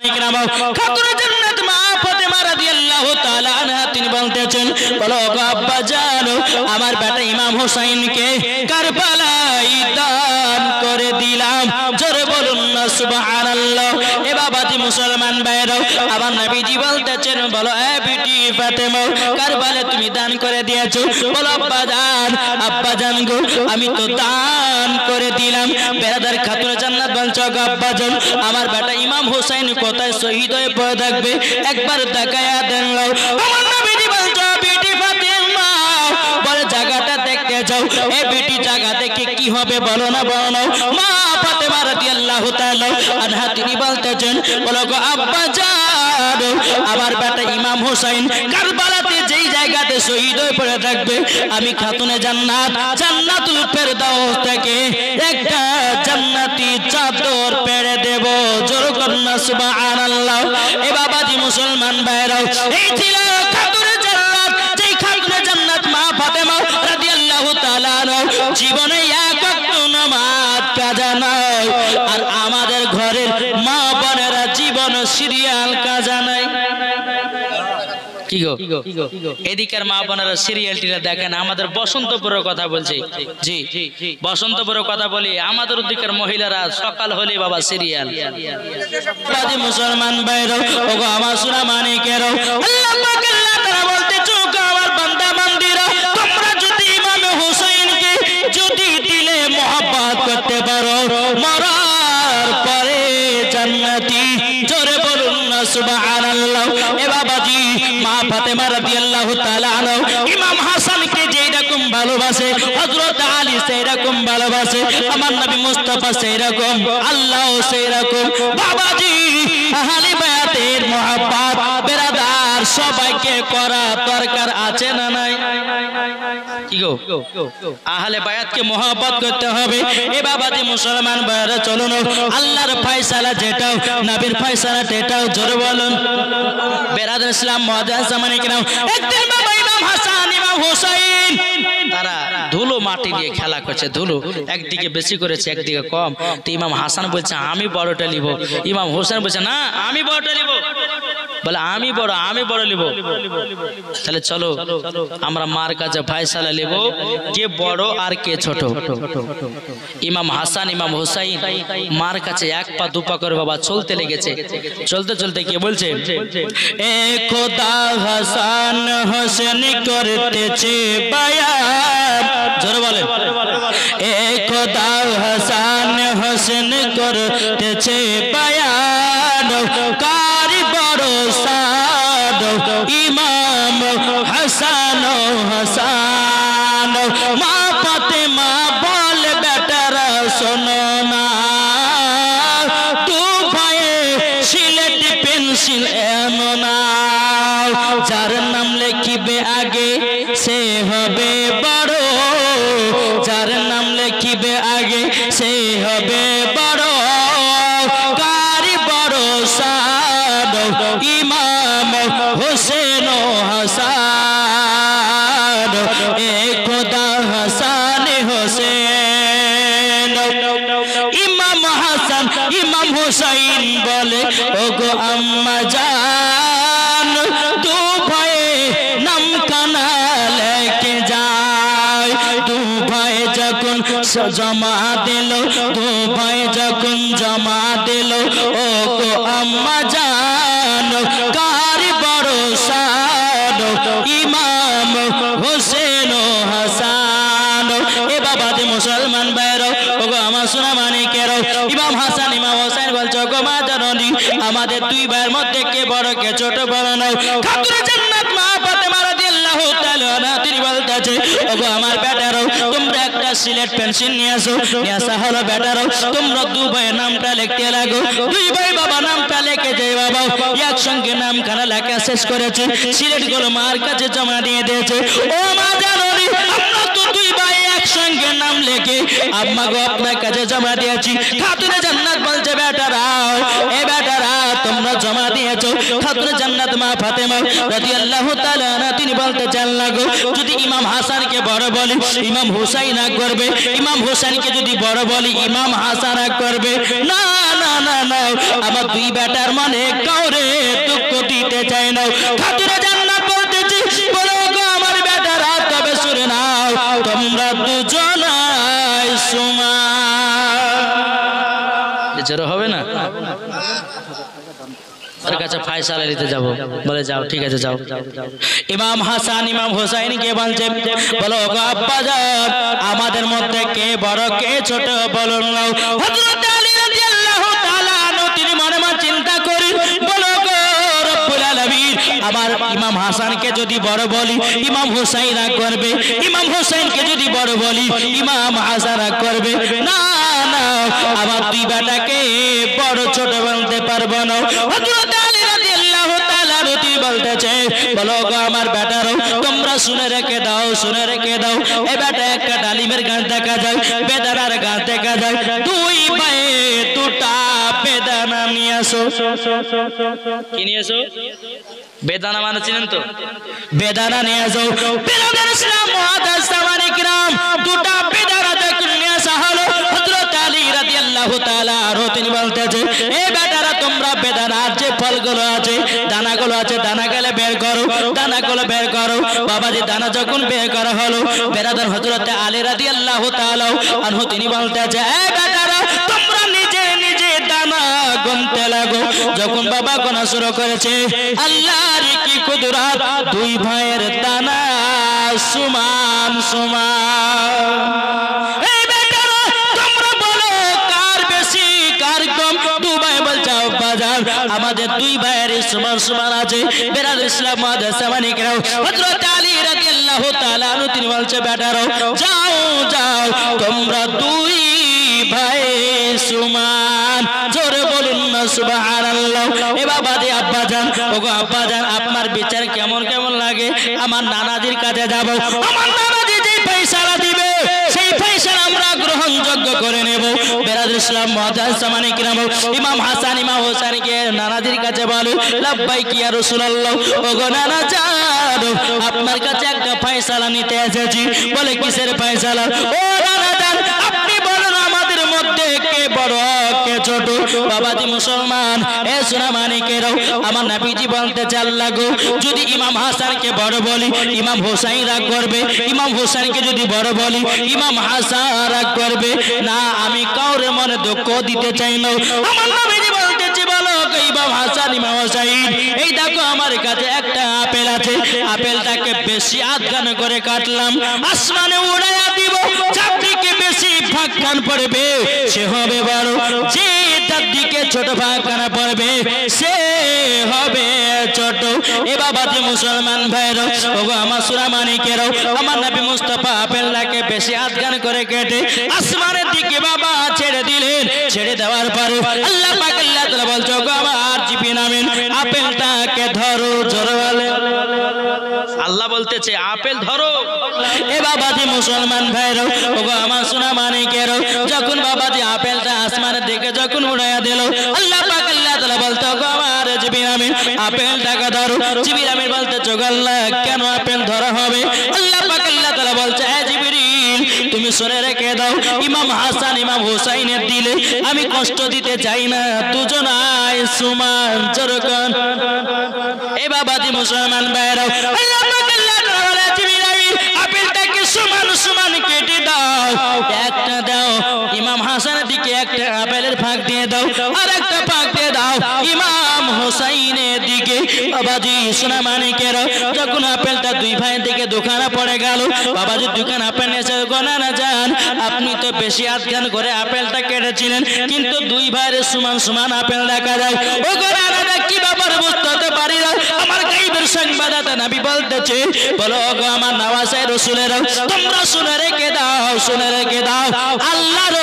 খাতুনে জান্নাত মা ফাতেমা রাদিয়াল্লাহু তাআলা আনহা তিনি বলতেছেন, বলো গো আব্বা জান, আমার বেটা ইমাম হোসেনকে কারবালায় দান করে দিলাম। জোরে বলুন না সুবহানাল্লাহ। এ বাবাজি মুসলমান ভাইরা, আমার নবীজি বলতেছেন, বলো এ বিটি ফাতেমা, কারবালায় তুমি দান করে দিয়েছো। বলো আব্বা জান গো, আমি তো দান করে দিলাম। বেরাদার খাতুনে জান্নাত বলছো, গো আব্বা জান, আমার বেটা ইমাম হোসেন কোথায় শহীদ হয়ে পড়ে থাকবে, একবার দেখায়া দেন। আমার নবীজি বলছো, বিটি ফাতেমা, বলে জায়গাটা দেখতে যাও। এই বিটি জায়গা দেখে কি হবে বলো না, বলো না। মা ফাতেমা রাদিয়াল্লাহু তাআলা আনহা তিনি বলতেছেন, বলো গো আব্বা জান, আমার বেটা ইমাম হোসেন কারবালাতে যেই জায়গাতে শহীদ হয়ে পড়ে থাকবে, আমি খাতুনে জান্নাত জান্নাতুল ফেরদাউস থেকে একটা জান্নাতি চাদর পেড়ে দেব। জোরে করুন সুবহানাল্লাহ। এ বাবাজি মুসলমান ভাইরা, এই ছিল খাতুনে জান্নাত, যেই খাতুনে জান্নাত মা ফাতেমা রাদিয়াল্লাহু তাআলা জীবনে এক ওয়াক্ত নামাজ কাজা নাই। আর আমাদের ঘরের মা বোনেরা জীবন সিরিয়াল কাজা নাই। কি গো, এদিকের মা বোনেরা সিরিয়ালটিরা দেখেন। আমাদের বসন্তপুরের কথা বলছি, জি বসন্তপুরের কথা বলি। আমাদের ওদিকের মহিলারা সকাল হলে বাবা সিরিয়াল। মুসলমান ভাইরা, ওগো আমার সোনা মানিকেরা, আল্লাহ পাক আল্লাহ তাআলা বলতেছে, ওগো আমার বান্দা বান্দিরা, তোমরা যদি ইমাম হোসেনকে যদি দিলে মহব্বত করতে পারো, মরার পরে জান্নাতি। জোরে বলুন না সুবহানাল্লাহ। এ বাবাজি মা ফাতেমা রাদিয়াল্লাহু তাআলা আনহা ইমাম হাসানকে যেই রকম ভালোবাসে, হযরত আলী সেই রকম ভালোবাসে, আমার নবী মুস্তাফা সেই রকম, আল্লাহ সেই রকম। বাবাজি আহলে বায়াতের মহব্বত বেরাদার সবাইকে করা দরকার আছে না নাই? কি গো, আহলে বায়াতকে মহব্বত করতে হবে। এ বাবাজি মুসলমান ভাইরা, চলুন আল্লাহর ফয়সালা যেটাও, নবীর ফয়সালা যেটাও। জোরে বলুন বেরাদার ইসলাম মুআজ্জাজ জামানে কিরাম, একদিন বাবা ইমাম হাসান ইমাম হোসেন তারা ধুলো মাটি দিয়ে খেলা করছে। ধুলো একদিকে বেশি করেছে, একদিকে কম। তো ইমাম হাসান বলছে আমি বড়টা নিব, ইমাম হোসেন বলছে না আমি বড়টা নিব। বলে আমি বড় নিব। তাহলে চলো আমরা মার কাছে ফয়সালা নেব, কে বড় আর কে ছোট। ইমাম হাসান ইমাম হোসেন মার কাছে এক পা দু পা করে বাবা চলতে লেগেছে। চলতে চলতে কে বলছে, এ খোদা হাসান হোসেন করতেছে বায়ান। জোরে বলেন, এ খোদা হাসান হোসেন করতেছে বায়ান, কারি বড় সাদ ইমাম হাসান হাসান। মা ফাতেমা বল বেটারা শোনো না, দু ভাইয়ে সিলেট পেন্সিল এনো না, যার নাম লিখিবে আগে সে হবে বড়, যার নাম লিখিবে আগে সে হবে বড়, কারি বড় সাদ ইমাম হোসেন হাসান, এ খোদা হাসান হোসেন। ইমাম হাসান ইমাম হোসেন বলে, ওগো আম্মা জান, দু ভাইয়ে নাম কানা লেকে যায়। দু ভাই যখন জমা দিল, দু ভাই যখন জমা দিল, ওগো আম্মা জান, কারি বড় সাদ ইমাম হোসেন হাসান। এ বাবাজি মুসলমান ভাইরা, ওগো আমার সোনা মানিকেরা, ইমাম হাসান ইমাম হোসেন বলছো, গো মা জননী, আমাদের দুই ভাইয়ের মধ্যে কে বড় কে ছোট বড় নয়। খাতুনে জান্নাত মা ফাতেমা রাদিয়াল্লাহু তাআলা আনহা তিনি বলতেছে, ওগো আমার বেটারও, তোমরা একটা সিলেট পেন্সিল নিয়ে আসো। নিয়ে আসা হলো বেটারও, তোমরা দু ভাই নামটা লিখতে লাগো। দুই ভাই বাবা নামটা লিখে যে বাবা একসঙ্গে নামখানা লেখা শেষ করেছে, সিলেট গুলো মার কাছে জমা দিয়ে দিয়েছে। ও মা জননী, আমরা তো দুই ভাই একসঙ্গে নাম লিখে আম্মা গো আপনার কাছে জমা দিয়েছি। খাতুনে জান্নাত বলছে, বেটারা এ বেটারা তোমরা জমা দিয়েছো। খাতুনে জান্নাত মা ফাতেমা রাদিয়াল্লাহু তাআলা আনহা তিনি বলতে চান লাগো, যদি ইমাম হাসানকে বড় বলি ইমাম হোসেন না করবে, ইমাম হোসেনকে যদি বড় বলি ইমাম হাসান করবে। না না না না আমার দুই বেটার মনে কাউরে দুঃখ দিতে চাই না খাতুনে জান্নাত বলতেছি বলো গো আমার বেটারা তবে শুনে নাও তোমরা দুজনাই সমান জোর হবে না ওর কাছে ফয়সালা নিতে যাব বলে যাও ঠিক আছে যাও ইমাম হাসান ইমাম হুসাইনকে বলছে বলো গো আব্বাজান আমাদের মধ্যে কে বড় কে ছোট বলুন না হযরত আলী রাদিয়াল্লাহু তাআলা আনহু তিনি মনে মনে চিন্তা করেন বলো গো রব্বুল আলামিন আমার ইমাম হাসানকে যদি বড় বলি ইমাম হুসাইন রাগ করবে ইমাম হুসাইনকে যদি বড় বলি ইমাম হাসান রাগ করবে না না আমার দুই বেটাকে বড় ছোট বলতে পারবো না হযরত আলী রাদিয়াল্লাহু তাআলা রতি বলতেছে বলো গো আমার বেটারো তোমরা শুনে রেখে দাও এই বেটা একটা ডালিমের গাছ দেখা যায় বেদানার গাছ দেখা যায় দুই ভাই দুটা বেদানা নিয়ে আসো কি নিয়ে আসো বেদানা মানে চিনেন তো বেদানা নিয়ে আসো বেদানার ইসলাম মুআদ্দাস সামানে কিরাম দুটা বেদানা দেখুন নিয়ে আসা হলো হযরত আলী রাদিয়াল্লাহু তাআলা আর তিনি বলতেছে এই বেটারা তোমরা বেদানার যে ফলগুলো আছে দানাগুলো আছে দানাগুলো বের করো বাবাজি দানা যখন বের করা হলো বেরাদার হযরত আলী রাদিয়াল্লাহু তাআলা আনহু তিনি বলতেছে এই বেটারা তোমরা নিজে নিজে দানা গুনতে লাগো যখন বাবা গোনা শুরু করেছে আল্লাহর কি কুদরত দুই ভাইয়ের দানা সমান সমান এই বেটারা তোমরা বলো কার বেশি কার কম দুই ভাই বলছে বাজার আমাদের দুই ভাইয়ের সমান সমান আছে বেরাদ ইসলাম মুআদ্দাস সামানে কিরাম হযরত আলী রাদিয়াল্লাহু তাআলা আনহু তিনি বলছে বেটারা যাও তোমরা দুই ভাই সমান জোরে বলুন না সুবহানাল্লাহ এ বাবাজি আব্বাজান ওগো আব্বাজান আপনার বিচার কেমন লাগে আমার নানাজির কাছে যাব আমার নানাজি যে ফয়সালা দিবে সেই ফয়সালা আমরা গ্রহণযোগ্য করে নেব বেরাদ ইসলাম মুআদ্দাস সামানে কিরাম ইমাম হাসান ইমাম হুসাইনকে নানাজির কাছে বলে লাব্বাইক ইয়া রাসূলুল্লাহ ওগো নানা জান আপনার কাছে একটা ফয়সালা নিতে এসেছি বলে কিসের ফয়সালা ও নানা জান আপনি বলুন আমাদের মধ্যে কে বড় কে ছোট বাবাজি মুসলমান এ সোনা মানিকেরাও আমার নবীজি বলতে চাল্লা গো যদি ইমাম হাসানকে বড় বলি ইমাম হুসাইন রাগ করবে ইমাম হুসাইনকে যদি বড় বলি ইমাম হাসান রাগ করবে না আমি কাউরে মনে দুঃখ দিতে চাই না আমার নবীজি বলতেছে বলো ইমাম হাসান ইমাম হুসাইন এই দেখো আমার কাছে একটা আপেল আছে আপেলটাকে বেশি আধখান করে কাটলাম আসমানে উড়াইয়া দিব চারদিকে বেশি ফাঁকখান পড়বে সে হবে বড় যে তার দিকে ছোট ফাঁকখানা পড়বে সে হবে ছোট এ বাবাজি মুসলমান ভাইরা ওগো আমার সোনা মানিকেরাও আমার নবী মুস্তাফা আপেলটাকে বেশি আধখান করে কেটে আসমানের দিকে বাবা ছেড়ে দিলেন ছেড়ে দেওয়ার পরে আল্লাহ পাক আল্লাহ তাআলা বলছো গো আমার জিবিন আমিন আপেলটাকে ধরো জোরে বলে আল্লাহ বলতেছে আপেল ধরো এ বাবাজি মুসলমান ভাইরা ওগো আমার সোনা মানিকেরাও যখন বাবাজি আপেলটা আসমানের দিকে যখন উড়াইয়া দিল আল্লাহ পাক আল্লাহ তাআলা বলতো গো আমার জিবিন আমিন আপেলটাকে ধরো জিবিন আমিন বলতে আল্লাহ কেন আপেল ধরা হবে আল্লাহ পাক আল্লাহ তাআলা বলছে হে জিবরিল তুমি শুনে রেখে দাও ইমাম হাসান ইমাম হুসাইনের দিলে আমি কষ্ট দিতে চাই না দুজনাই সমান জরকান এ বাবাজি মুসলমান ভাইরা আল্লাহ পাক আল্লাহ তাআলা বলে জিবরিল আপেলটাকে সমান সমান কেটে দাও একটা দাও ইমাম হাসানের দিকে একটা আপেলের ফাঁক দিয়ে দাও আর একটা ফাঁক দিয়ে দাও ইমাম হুসাইনের দিকে বাবাজি সোনা মানিকেরা যখন আপেলটা দুই ভাইয়ের দিকে দোকানে পড়ে গেল বাবাজি দোকান আপেল এসে গোনা না যান আপনি তো বেশি আধখান করে আপেলটা কেটেছিলেন কিন্তু দুই ভাইয়ের সমান সমান আপেল দেখা যায় ও গোনা না কি ব্যাপার বুঝতে পারি না আমার গায়েবের সংবাদদাতা নবী বলতেছে বলো গো আমার নওয়াজে রাসূলের তোমরা শুনে রেখে দাও আল্লাহর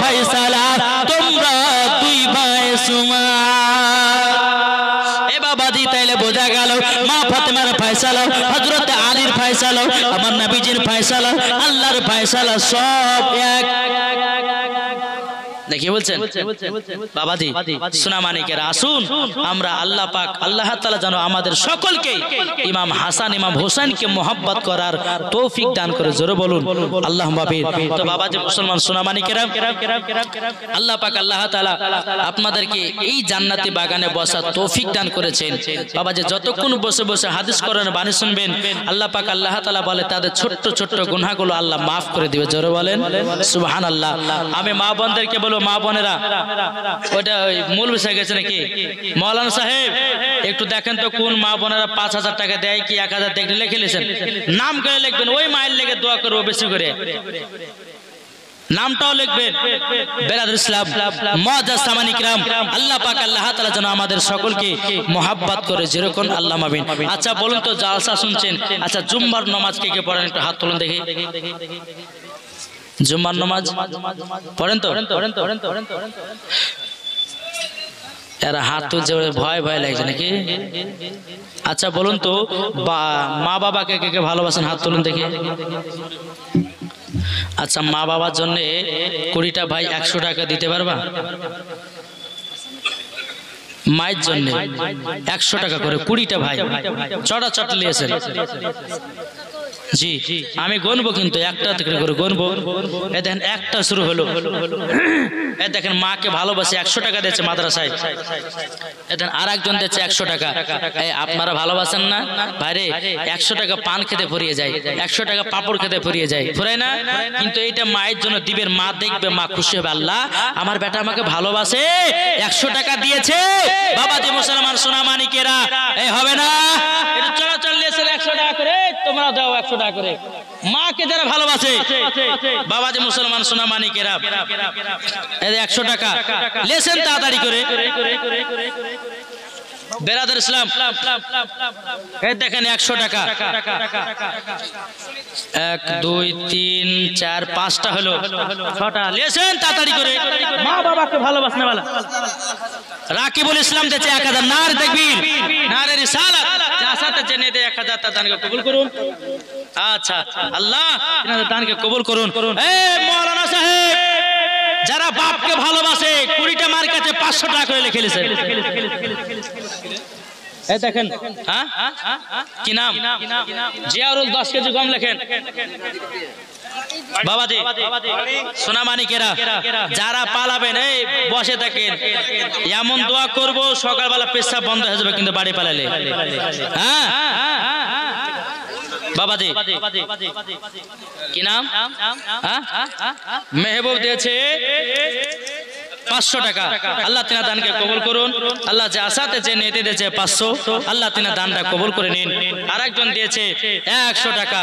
ফয়সালা তোমরা দুই ভাই সমান এ বাবাজি তাইলে বোঝা গেল মা ফাতেমার ফয়সালা হযরত আলীর ফয়সালা আমার নবীজির ফয়সালা আল্লাহর ফয়সালা সব এক দেখি বলছেন বাবাজি সোনামানিকের আসুন আমরা আল্লাহ পাক আল্লাহ তাআলা যেন আমাদের সকলকে ইমাম হাসান ইমাম হোসেনকে মোহাব্বত করার তৌফিক দান করে, জোরে বলুন আল্লাহুম্মা আমিন। তো বাবাজি মুসলমান সোনামানিকেরা, আল্লাহ পাক আল্লাহ তাআলা আপনাদেরকে এই জান্নাতি বাগানে বসার তৌফিক দান করেছেন। বাবাজি যতক্ষণ বসে বসে হাদিস কোরআনের বাণী শুনবেন, আল্লাহ পাক আল্লাহ তাআলা বলে তাদের ছোট্ট ছোট্ট গুনাহগুলো আল্লাহ মাফ করে দিবে, জোরে বলেন সুবহানাল্লাহ। আমি মা বোনদেরকে বলবো, মা বোনেরা ওইটা মূল বিষয় গেছে নাকি মৌলানা সাহেব, একটু দেখেন তো কোন মা বোনেরা 5,000 টাকা দেয় কি 1,000 দেখলে লিখে লিখেন, নাম করে লিখবেন, ওই মায়ের লেগে দোয়া করবো বেশি করে, নামটাও লিখবেন। বেরাদুল ইসলাম মুআজ্জাজ সামানি কিরাম, আল্লাহ পাক আল্লাহ তাআলা যেন আমাদের সকলকে মোহাব্বত করে, যেরকম আল্লাহ আমিন। আচ্ছা বলুন তো, জালসা শুনছেন, আচ্ছা জুম্মার নামাজ কে কে পড়েন, একটু হাত তুলুন দেখি। জুম্মার নামাজ পড়েন তো? এরা হাত তুলছে, ভয় ভয় লাগছে নাকি? আচ্ছা বলুন তো, মা বাবাকে কে কে ভালোবাসেন, হাত তুলুন দেখি। আচ্ছা মা বাবার জন্য 20টা ভাই 100 টাকা দিতে পারবা? মায়ের জন্য 100 টাকা করে 20টা ভাই চড়া চটলিয়েছেন। জি আমি গণবো, কিন্তু একটা করে গণবো। এ দেখেন একটা শুরু হলো, এ দেখেন মাকে ভালোবাসে 100 টাকা দিয়েছে মাদ্রাসায়। এ দেখেন আর একজন দিচ্ছে 100 টাকা। আপনারা ভালোবাসেন না ভাইরে? 100 টাকা পান খেতে ফুরিয়ে যায়, 100 টাকা পাপড় খেতে ফুরিয়ে যায়, ফুরায় না? কিন্তু এইটা মায়ের জন্য দিবেন, মা দেখবে, মা খুশি হবে, আল্লাহ আমার বেটা আমাকে ভালোবাসে, 100 টাকা দিয়েছে। বাবাজি মুসলমান সোনামানিকেরা, এই হবে না? এটা চলাচল দিয়েছে 100 টাকা করে, তোমরা দাও 100 টাকা করে। মাকে যারা ভালোবাসে, বাবাজি মুসলমান সোনামানিকেরা, এই 100 টাকা লেসেন তাড়াতাড়ি করে। বেরাদুল ইসলাম এই দেখেন 100 টাকা, 1 2 3 4 5টা হলো, 6টা লেসেন তাড়াতাড়ি করে। মা বাবাকে ভালোবাসনে वाला রাকিবুল ইসলাম দিয়েছে 1000। নারে তাকবীর, নারে রিসালাত, যার সাথে জেনে দে 1000 টা দানকে কবুল করুন। আচ্ছা আল্লাহ আপনাদের দানকে কবুল করুন। এই মাওলানা সাহেব, যারা বাপকে ভালোবাসে 20টা মার কাছে 500 টাকা করে লিখে লিখেছেন। এই দেখেন, হ্যাঁ কি নাম? জিয়াউল 10 কেজি গম লেখেন। বাবাজি সোনামানিকেরা, যারা পালাবেন এই বসে থাকেন, এমন দোয়া করব সকালবেলা পেশাব বন্ধ হয়ে যাবে কিন্তু বাড়ি পালালে। হ্যাঁ বাবাজি কি নাম? মেহবুব দিয়েছে 500 টাকা। আল্লাহ তিনা দানকে কবুল করুন। আল্লাহ যে আসাতে যে নিতে দিয়েছে 500, আল্লাহ তিনা দানটা কবুল করে নিন। আরেকজন দিয়েছে 100 টাকা।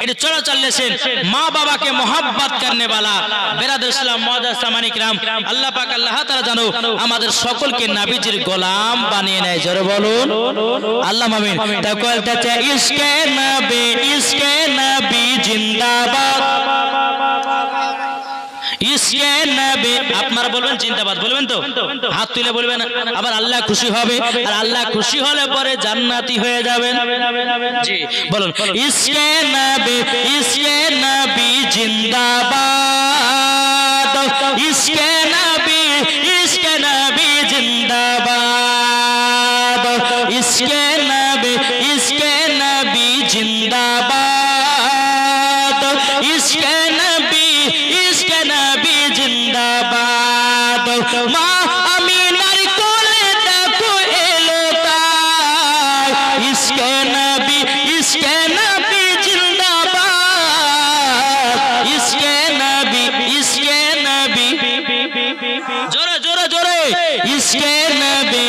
এটা চলাচল লেছেন মা বাবাকে মোহাব্বত করনে वाला বেরাদুল ইসলাম মুআজ্জাজ সামানি কিরাম, আল্লাহ পাক আল্লাহ তাআলা জানো আমাদের সকলকে নবীজির গোলাম বানিয়ে নেয়, জোরে বলুন আল্লাহ আমিন। তা বলতে ইশকে নবী জিন্দাবাদ, ইসকে নবী। আপনারা বলবেন জিন্দাবাদ, বলবেন তো? হাত তুলে বলবেন, আবার আল্লাহ খুশি হবে, আর আল্লাহ খুশি হলে পরে জান্নাতি হয়ে যাবেন। জি বলুন ইসকে নবী জিন্দাবাদ, ইসকে নবী জিন্দাবাদ, ইসকে নবী জিন্দাবাদ, ইসকে নবী জিন্দাবাদ। মা আমিনার কোলে দেখো এলো তাই, ইসকে নবী জিন্দাবাদ, ইসকে নবী জোরে জোরে জোরে, ইসকে নবী